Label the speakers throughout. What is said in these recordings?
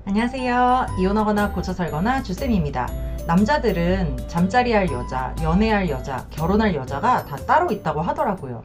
Speaker 1: 안녕하세요. 이혼하거나 고쳐 살거나 주쌤입니다. 남자들은 잠자리 할 여자, 연애할 여자, 결혼할 여자가 다 따로 있다고 하더라고요.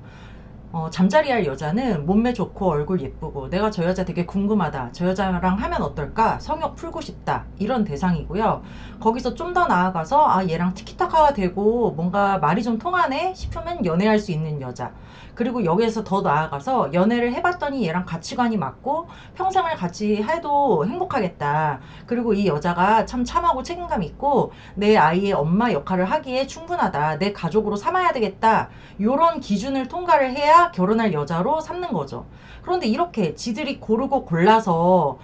Speaker 1: 잠자리 할 여자는 몸매 좋고 얼굴 예쁘고 내가 저 여자 되게 궁금하다. 저 여자랑 하면 어떨까? 성욕 풀고 싶다. 이런 대상이고요. 거기서 좀 더 나아가서 얘랑 티키타카가 되고 뭔가 말이 좀 통하네 싶으면 연애할 수 있는 여자. 그리고 여기에서 더 나아가서 연애를 해봤더니 얘랑 가치관이 맞고 평생을 같이 해도 행복하겠다. 그리고 이 여자가 참 참하고 책임감 있고 내 아이의 엄마 역할을 하기에 충분하다. 내 가족으로 삼아야 되겠다. 요런 기준을 통과를 해야 결혼할 여자로 삼는 거죠. 그런데 이렇게 지들이 고르고 골라서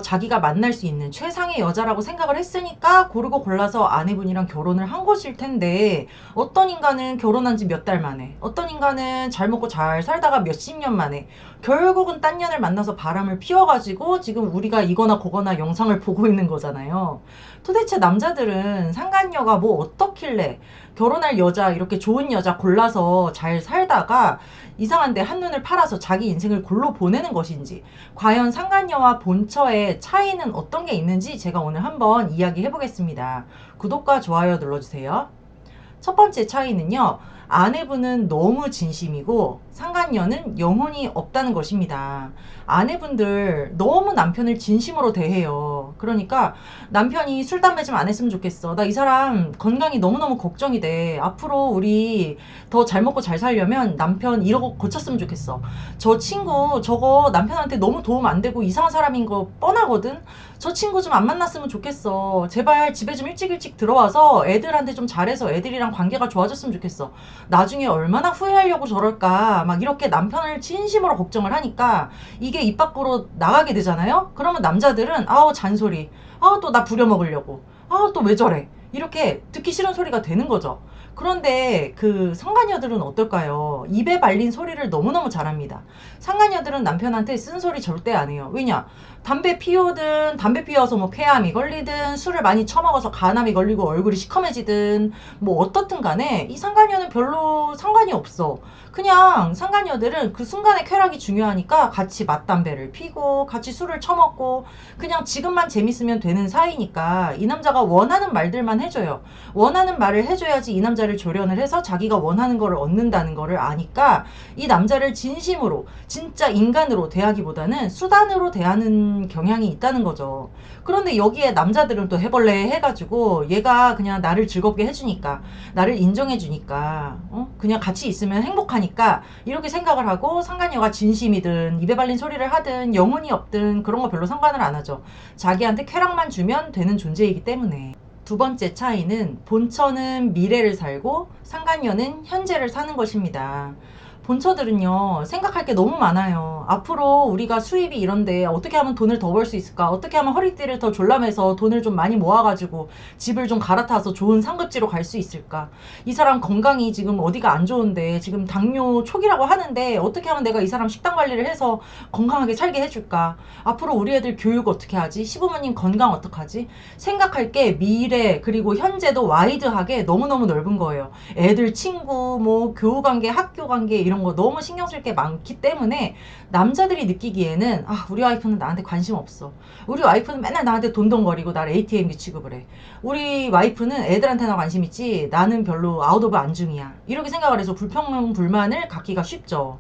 Speaker 1: 자기가 만날 수 있는 최상의 여자라고 생각을 했으니까 고르고 골라서 아내분이랑 결혼을 한 것일 텐데, 어떤 인간은 결혼한 지 몇 달 만에, 어떤 인간은 잘 먹고 잘 살다가 몇십 년 만에 결국은 딴 년을 만나서 바람을 피워가지고 지금 우리가 이거나 그거나 영상을 보고 있는 거잖아요. 도대체 남자들은 상간녀가 뭐 어떻길래 결혼할 여자, 이렇게 좋은 여자 골라서 잘 살다가 이상한데 한눈을 팔아서 자기 인생을 골로 보내는 것인지, 과연 상간녀와 본처의 차이는 어떤 게 있는지 제가 오늘 한번 이야기해 보겠습니다. 구독과 좋아요 눌러주세요. 첫 번째 차이는요, 아내분은 너무 진심이고 상간녀는 영혼이 없다는 것입니다. 아내분들 너무 남편을 진심으로 대해요. 그러니까 남편이 술 담배 좀 안 했으면 좋겠어. 나 이 사람 건강이 너무너무 걱정이 돼. 앞으로 우리 더 잘 먹고 잘 살려면 남편 이러고 고쳤으면 좋겠어. 저 친구 저거 남편한테 너무 도움 안 되고 이상한 사람인 거 뻔하거든. 저 친구 좀 안 만났으면 좋겠어. 제발 집에 좀 일찍 들어와서 애들한테 좀 잘해서 애들이랑 관계가 좋아졌으면 좋겠어. 나중에 얼마나 후회하려고 저럴까. 막 이렇게 남편을 진심으로 걱정을 하니까 이게 입 밖으로 나가게 되잖아요. 그러면 남자들은 아우 잔소리, 아우 또 나 부려먹으려고, 아우 또 왜 저래, 이렇게 듣기 싫은 소리가 되는 거죠. 그런데 그 상간녀들은 어떨까요? 입에 발린 소리를 너무너무 잘합니다. 상간녀들은 남편한테 쓴소리 절대 안 해요. 왜냐? 담배 피우든 담배 피워서 뭐 폐암이 걸리든 술을 많이 처먹어서 간암이 걸리고 얼굴이 시커매지든 뭐 어떻든 간에 이 상간녀는 별로 상관이 없어. 그냥 상간녀들은 그 순간의 쾌락이 중요하니까 같이 맞담배를 피고 같이 술을 처먹고 그냥 지금만 재밌으면 되는 사이니까 이 남자가 원하는 말들만 해줘요. 원하는 말을 해줘야지 이 남자를 조련을 해서 자기가 원하는 거를 얻는다는 거를 아니까 이 남자를 진심으로 진짜 인간으로 대하기보다는 수단으로 대하는 경향이 있다는 거죠. 그런데 여기에 남자들은 또 해벌레 해가지고 얘가 그냥 나를 즐겁게 해주니까, 나를 인정해주니까, 그냥 같이 있으면 행복하니까 이렇게 생각을 하고 상간녀가 진심이든 입에 발린 소리를 하든 영혼이 없든 그런 거 별로 상관을 안 하죠. 자기한테 쾌락만 주면 되는 존재이기 때문에. 두 번째 차이는 본처는 미래를 살고 상간녀는 현재를 사는 것입니다. 본처들은요, 생각할 게 너무 많아요. 앞으로 우리가 수입이 이런데 어떻게 하면 돈을 더 벌 수 있을까? 어떻게 하면 허리띠를 더 졸라매서 돈을 좀 많이 모아가지고 집을 좀 갈아타서 좋은 상급지로 갈 수 있을까? 이 사람 건강이 지금 어디가 안 좋은데 지금 당뇨 초기라고 하는데 어떻게 하면 내가 이 사람 식단 관리를 해서 건강하게 살게 해줄까? 앞으로 우리 애들 교육 어떻게 하지? 시부모님 건강 어떡하지? 생각할 게 미래 그리고 현재도 와이드하게 너무너무 넓은 거예요. 애들 친구 뭐 교우관계 학교관계 이런 거 너무 신경 쓸 게 많기 때문에 남자들이 느끼기에는 우리 와이프는 나한테 관심 없어. 우리 와이프는 맨날 나한테 돈돈거리고 나를 ATM기 취급을 해. 우리 와이프는 애들한테나 관심 있지 나는 별로 아웃 오브 안중이야. 이렇게 생각을 해서 불평 불만을 갖기가 쉽죠.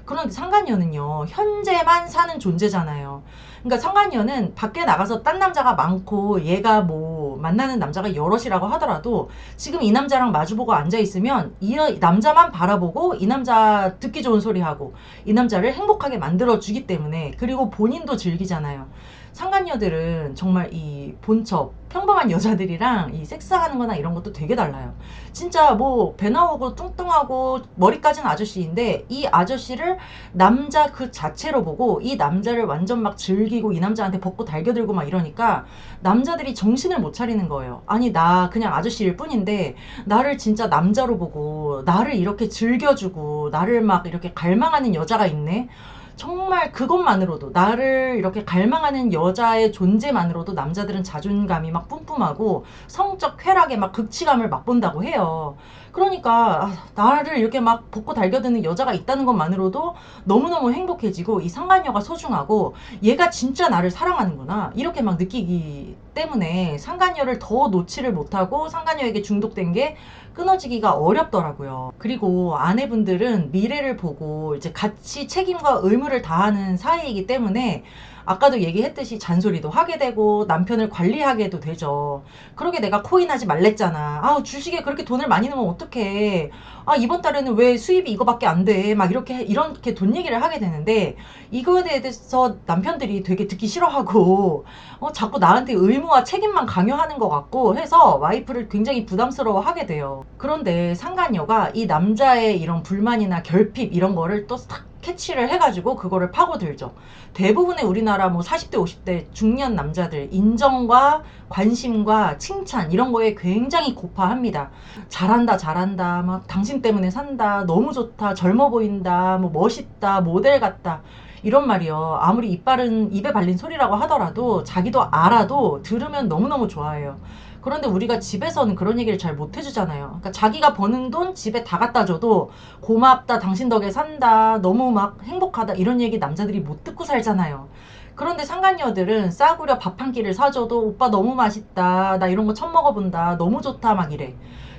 Speaker 1: 그런데 상간녀는요, 현재만 사는 존재잖아요. 그러니까 상간녀는 밖에 나가서 딴 남자가 많고 얘가 뭐 만나는 남자가 여럿이라고 하더라도 지금 이 남자랑 마주보고 앉아있으면 이 남자만 바라보고 이 남자 듣기 좋은 소리 하고 이 남자를 행복하게 만들어주기 때문에, 그리고 본인도 즐기잖아요. 상간녀들은 정말 이 본처 평범한 여자들이랑 이 섹스하는 거나 이런 것도 되게 달라요. 진짜 뭐 배 나오고 뚱뚱하고 머리까지는 아저씨인데 이 아저씨를 남자 그 자체로 보고 이 남자를 완전 막 즐기고 이 남자한테 벗고 달겨들고 막 이러니까 남자들이 정신을 못 차리는 거예요. 아니 나 그냥 아저씨일 뿐인데 나를 진짜 남자로 보고 나를 이렇게 즐겨주고 나를 막 이렇게 갈망하는 여자가 있네. 정말 그것만으로도, 나를 이렇게 갈망하는 여자의 존재만으로도 남자들은 자존감이 막 뿜뿜하고 성적 쾌락에 막 극치감을 맛본다고 해요. 그러니까 나를 이렇게 막 벗고 달겨드는 여자가 있다는 것만으로도 너무너무 행복해지고 이 상간녀가 소중하고 얘가 진짜 나를 사랑하는구나 이렇게 막 느끼기 때문에 상간녀를 더 놓지를 못하고 상간녀에게 중독된 게 끊어지기가 어렵더라고요. 그리고 아내분들은 미래를 보고 이제 같이 책임과 의무를 다하는 사이이기 때문에 아까도 얘기했듯이 잔소리도 하게 되고 남편을 관리하게도 되죠. 그러게 내가 코인하지 말랬잖아. 아, 주식에 그렇게 돈을 많이 넣으면 어떡해. 아, 이번 달에는 왜 수입이 이거밖에 안 돼. 막 이렇게 돈 얘기를 하게 되는데 이거에 대해서 남편들이 되게 듣기 싫어하고 자꾸 나한테 의무와 책임만 강요하는 것 같고 해서 와이프를 굉장히 부담스러워 하게 돼요. 그런데 상간녀가 이 남자의 이런 불만이나 결핍 이런 거를 또 싹 캐치를 해가지고 그거를 파고들죠. 대부분의 우리나라 뭐 40대, 50대 중년 남자들 인정과 관심과 칭찬 이런 거에 굉장히 고파합니다. 잘한다, 잘한다, 막 당신 때문에 산다, 너무 좋다, 젊어 보인다, 뭐 멋있다, 모델 같다. 이런 말이요. 아무리 입에 발린 소리라고 하더라도 자기도 알아도 들으면 너무너무 좋아해요. 그런데 우리가 집에서는 그런 얘기를 잘 못 해주잖아요. 그러니까 자기가 버는 돈 집에 다 갖다 줘도 고맙다, 당신 덕에 산다, 너무 막 행복하다 이런 얘기 남자들이 못 듣고 살잖아요. 그런데 상간녀들은 싸구려 밥 한 끼를 사줘도 오빠 너무 맛있다, 나 이런 거 처음 먹어본다, 너무 좋다 막 이래.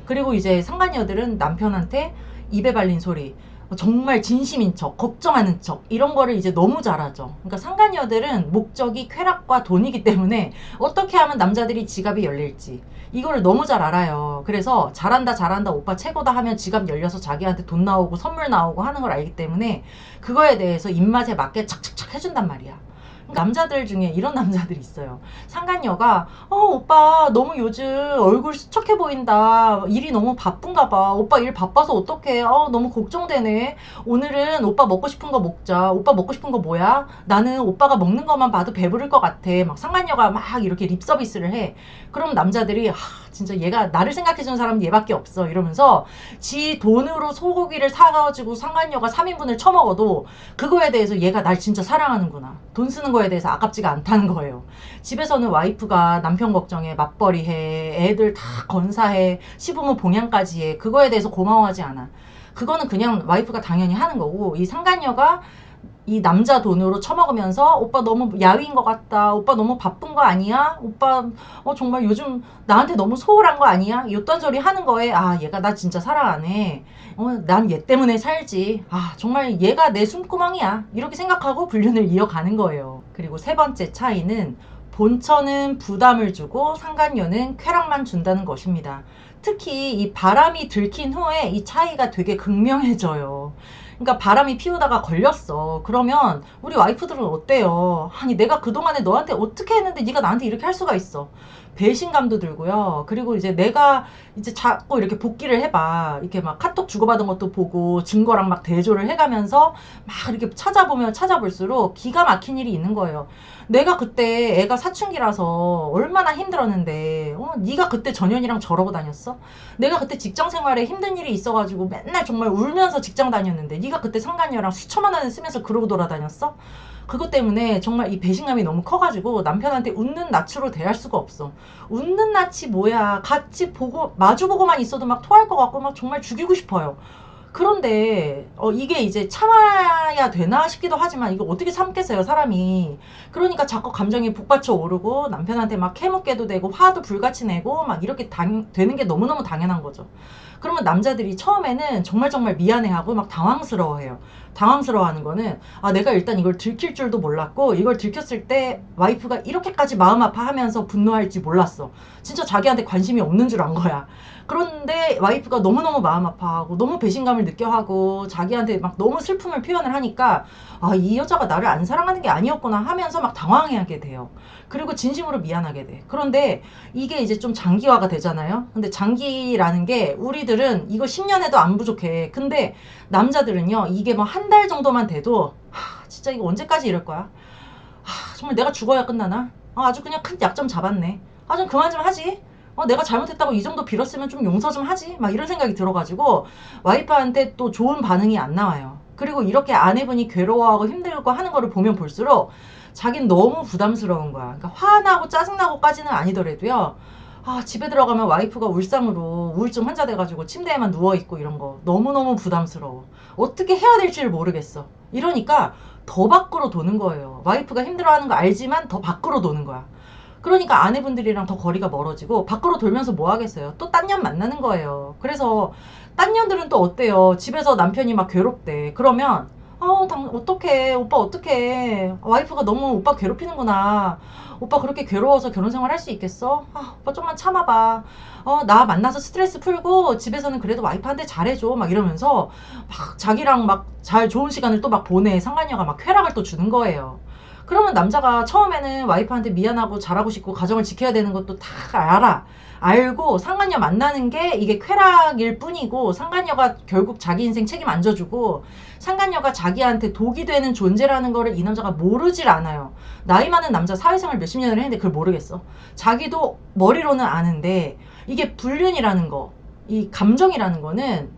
Speaker 1: 그리고 이제 상간녀들은 남편한테 입에 발린 소리, 정말 진심인 척, 걱정하는 척 이런 거를 이제 너무 잘하죠. 그러니까 상간녀들은 목적이 쾌락과 돈이기 때문에 어떻게 하면 남자들이 지갑이 열릴지 이거를 너무 잘 알아요. 그래서 잘한다 잘한다 오빠 최고다 하면 지갑 열려서 자기한테 돈 나오고 선물 나오고 하는 걸 알기 때문에 그거에 대해서 입맛에 맞게 착착착 해준단 말이야. 남자들 중에 이런 남자들이 있어요. 상간녀가 오빠 너무 요즘 얼굴 수척해 보인다. 일이 너무 바쁜가 봐. 오빠 일 바빠서 어떡해. 너무 걱정되네. 오늘은 오빠 먹고 싶은 거 먹자. 오빠 먹고 싶은 거 뭐야? 나는 오빠가 먹는 것만 봐도 배부를 것 같아. 막 상간녀가 막 이렇게 립 서비스를 해. 그럼 남자들이 진짜 얘가 나를 생각해주는 사람은 얘밖에 없어 이러면서 지 돈으로 소고기를 사가지고 상간녀가 3인분을 처먹어도 그거에 대해서 얘가 날 진짜 사랑하는구나, 돈 쓰는 거에 대해서 아깝지가 않다는 거예요. 집에서는 와이프가 남편 걱정해, 맞벌이 해, 애들 다 건사해, 시부모 봉양까지 해, 그거에 대해서 고마워하지 않아. 그거는 그냥 와이프가 당연히 하는 거고, 이 상간녀가 이 남자 돈으로 처먹으면서 오빠 너무 야위인 것 같다, 오빠 너무 바쁜 거 아니야, 오빠 정말 요즘 나한테 너무 소홀한 거 아니야, 이딴 소리 하는 거에 얘가 나 진짜 사랑 안 해, 난 얘 때문에 살지, 정말 얘가 내 숨구멍이야 이렇게 생각하고 불륜을 이어가는 거예요. 그리고 세 번째 차이는 본처는 부담을 주고 상간녀는 쾌락만 준다는 것입니다. 특히 이 바람이 들킨 후에 이 차이가 되게 극명해져요. 그러니까 바람이 피우다가 걸렸어. 그러면 우리 와이프들은 어때요? 아니 내가 그동안에 너한테 어떻게 했는데 네가 나한테 이렇게 할 수가 있어. 배신감도 들고요. 그리고 이제 내가 이제 자꾸 이렇게 복귀를 해봐. 이렇게 막 카톡 주고받은 것도 보고 증거랑 막 대조를 해가면서 막 이렇게 찾아보면 찾아볼수록 기가 막힌 일이 있는 거예요. 내가 그때 애가 사춘기라서 얼마나 힘들었는데 네가 그때 전현이랑 저러고 다녔어? 내가 그때 직장 생활에 힘든 일이 있어가지고 맨날 정말 울면서 직장 다녔는데 네가 그때 상간녀랑 수천만 원을 쓰면서 그러고 돌아다녔어? 그것 때문에 정말 이 배신감이 너무 커가지고 남편한테 웃는 낯으로 대할 수가 없어. 웃는 낯이 뭐야. 같이 보고 마주보고만 있어도 막 토할 것 같고 막 정말 죽이고 싶어요. 그런데 이게 이제 참아야 되나 싶기도 하지만 이거 어떻게 참겠어요, 사람이. 그러니까 자꾸 감정이 북받쳐 오르고 남편한테 막 캐묻게도 되고 화도 불같이 내고 막 이렇게 되는 게 너무너무 당연한 거죠. 그러면 남자들이 처음에는 정말 정말 미안해하고 막 당황스러워해요. 당황스러워하는 거는 내가 일단 이걸 들킬 줄도 몰랐고 이걸 들켰을 때 와이프가 이렇게까지 마음 아파하면서 분노할지 몰랐어. 진짜 자기한테 관심이 없는 줄 안 거야. 그런데 와이프가 너무너무 마음 아파하고 너무 배신감을 느껴하고 자기한테 막 너무 슬픔을 표현을 하니까 이 여자가 나를 안 사랑하는 게 아니었구나 하면서 막 당황하게 돼요. 그리고 진심으로 미안하게 돼. 그런데 이게 이제 좀 장기화가 되잖아요. 근데 장기라는 게 우리들은 이거 10년 해도 안 부족해. 근데 남자들은요, 이게 뭐 한 달 정도만 돼도 진짜 이거 언제까지 이럴 거야? 정말 내가 죽어야 끝나나? 아주 그냥 큰 약점 잡았네. 좀 그만 좀 하지. 내가 잘못했다고 이 정도 빌었으면 좀 용서 좀 하지. 막 이런 생각이 들어가지고 와이프한테 또 좋은 반응이 안 나와요. 그리고 이렇게 아내분이 괴로워하고 힘들고 하는 거를 보면 볼수록 자긴 너무 부담스러운 거야. 그러니까 화나고 짜증나고까지는 아니더라도요. 집에 들어가면 와이프가 울상으로 우울증 환자 돼가지고 침대에만 누워있고 이런 거 너무너무 부담스러워. 어떻게 해야 될지를 모르겠어. 이러니까 더 밖으로 도는 거예요. 와이프가 힘들어하는 거 알지만 더 밖으로 도는 거야. 그러니까 아내분들이랑 더 거리가 멀어지고 밖으로 돌면서 뭐 하겠어요. 또 딴 년 만나는 거예요. 그래서 딴 년들은 또 어때요. 집에서 남편이 막 괴롭대. 그러면 어떡해. 오빠 어떡해. 와이프가 너무 오빠 괴롭히는구나. 오빠 그렇게 괴로워서 결혼 생활 할 수 있겠어? 오빠 좀만 참아봐. 나 만나서 스트레스 풀고 집에서는 그래도 와이프한테 잘해줘. 막 이러면서 막 자기랑 막 잘 좋은 시간을 또 막 보내. 상간녀가 막 쾌락을 또 주는 거예요. 그러면 남자가 처음에는 와이프한테 미안하고 잘하고 싶고 가정을 지켜야 되는 것도 다 알고 상간녀 만나는 게 이게 쾌락일 뿐이고, 상간녀가 결국 자기 인생 책임 안 져주고 상간녀가 자기한테 독이 되는 존재라는 거를 이 남자가 모르질 않아요. 나이 많은 남자 사회생활 몇십 년을 했는데 그걸 모르겠어. 자기도 머리로는 아는데 이게 불륜이라는 거, 이 감정이라는 거는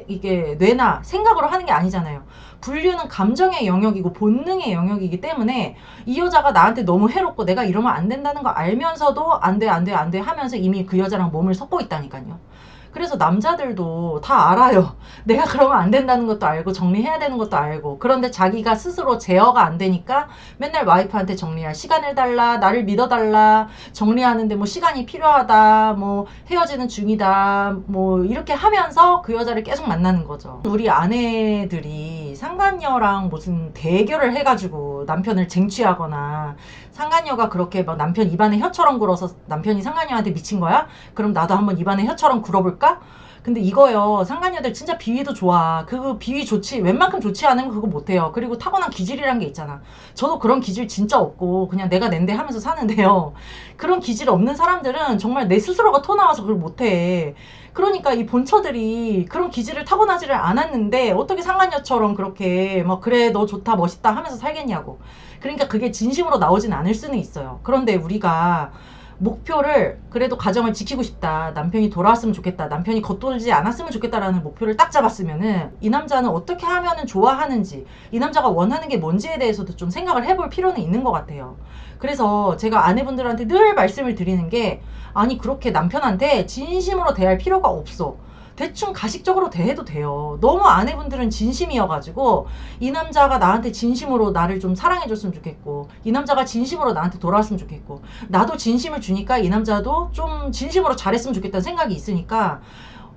Speaker 1: 이게 뇌나 생각으로 하는 게 아니잖아요. 불륜은 감정의 영역이고 본능의 영역이기 때문에 이 여자가 나한테 너무 해롭고 내가 이러면 안 된다는 거 알면서도 안 돼 하면서 이미 그 여자랑 몸을 섞고 있다니까요. 그래서 남자들도 다 알아요. 내가 그러면 안 된다는 것도 알고 정리해야 되는 것도 알고, 그런데 자기가 스스로 제어가 안 되니까 맨날 와이프한테 정리할 시간을 달라, 나를 믿어달라, 정리하는데 뭐 시간이 필요하다, 뭐 헤어지는 중이다, 뭐 이렇게 하면서 그 여자를 계속 만나는 거죠. 우리 아내들이 상간녀랑 무슨 대결을 해가지고 남편을 쟁취하거나, 상간녀가 그렇게 막 남편 입안에 혀처럼 굴어서 남편이 상간녀한테 미친 거야? 그럼 나도 한번 입안에 혀처럼 굴어볼까? 근데 이거요, 상간녀들 진짜 비위도 좋아. 그 비위 좋지, 웬만큼 좋지 않으면 그거 못해요. 그리고 타고난 기질이란 게 있잖아. 저도 그런 기질 진짜 없고 그냥 내가 낸데 하면서 사는데요, 그런 기질 없는 사람들은 정말 내 스스로가 토 나와서 그걸 못해. 그러니까 이 본처들이 그런 기질을 타고나지를 않았는데 어떻게 상간녀처럼 그렇게 막 그래 너 좋다 멋있다 하면서 살겠냐고. 그러니까 그게 진심으로 나오진 않을 수는 있어요. 그런데 우리가 목표를, 그래도 가정을 지키고 싶다, 남편이 돌아왔으면 좋겠다, 남편이 겉돌지 않았으면 좋겠다라는 목표를 딱 잡았으면은 이 남자는 어떻게 하면은 좋아하는지, 이 남자가 원하는 게 뭔지에 대해서도 좀 생각을 해볼 필요는 있는 것 같아요. 그래서 제가 아내분들한테 늘 말씀을 드리는 게, 아니 그렇게 남편한테 진심으로 대할 필요가 없어. 대충 가식적으로 대해도 돼요. 너무 아내분들은 진심이어가지고 이 남자가 나한테 진심으로 나를 좀 사랑해줬으면 좋겠고, 이 남자가 진심으로 나한테 돌아왔으면 좋겠고, 나도 진심을 주니까 이 남자도 좀 진심으로 잘했으면 좋겠다는 생각이 있으니까,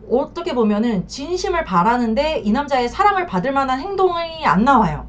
Speaker 1: 어떻게 보면은 진심을 바라는데 이 남자의 사랑을 받을 만한 행동이 안 나와요.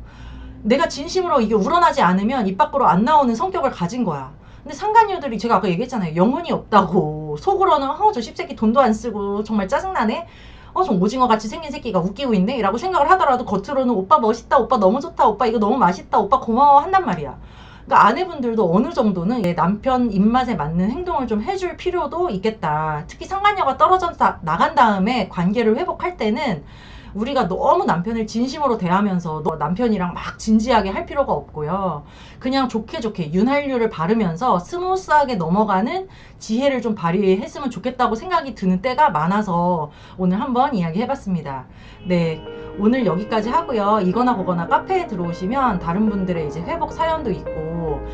Speaker 1: 내가 진심으로 이게 우러나지 않으면 입 밖으로 안 나오는 성격을 가진 거야. 근데 상간녀들이 제가 아까 얘기했잖아요. 영혼이 없다고. 속으로는 저 씹새끼 돈도 안 쓰고 정말 짜증나네. 저 오징어 같이 생긴 새끼가 웃기고 있네 라고 생각을 하더라도 겉으로는 오빠 멋있다, 오빠 너무 좋다, 오빠 이거 너무 맛있다, 오빠 고마워 한단 말이야. 그러니까 아내분들도 어느 정도는 남편 입맛에 맞는 행동을 좀 해줄 필요도 있겠다. 특히 상간녀가 떨어져 나간 다음에 관계를 회복할 때는 우리가 너무 남편을 진심으로 대하면서 남편이랑 막 진지하게 할 필요가 없고요. 그냥 좋게 윤활유를 바르면서 스무스하게 넘어가는 지혜를 좀 발휘했으면 좋겠다고 생각이 드는 때가 많아서 오늘 한번 이야기해봤습니다. 네, 오늘 여기까지 하고요. 이거나 그거나 카페에 들어오시면 다른 분들의 이제 회복 사연도 있고,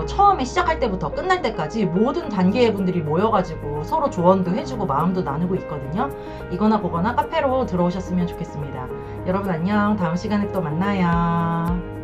Speaker 1: 처음에 시작할 때부터 끝날 때까지 모든 단계의 분들이 모여가지고 서로 조언도 해주고 마음도 나누고 있거든요. 이거나 그거나 카페로 들어오셨으면 좋겠습니다. 여러분 안녕. 다음 시간에 또 만나요.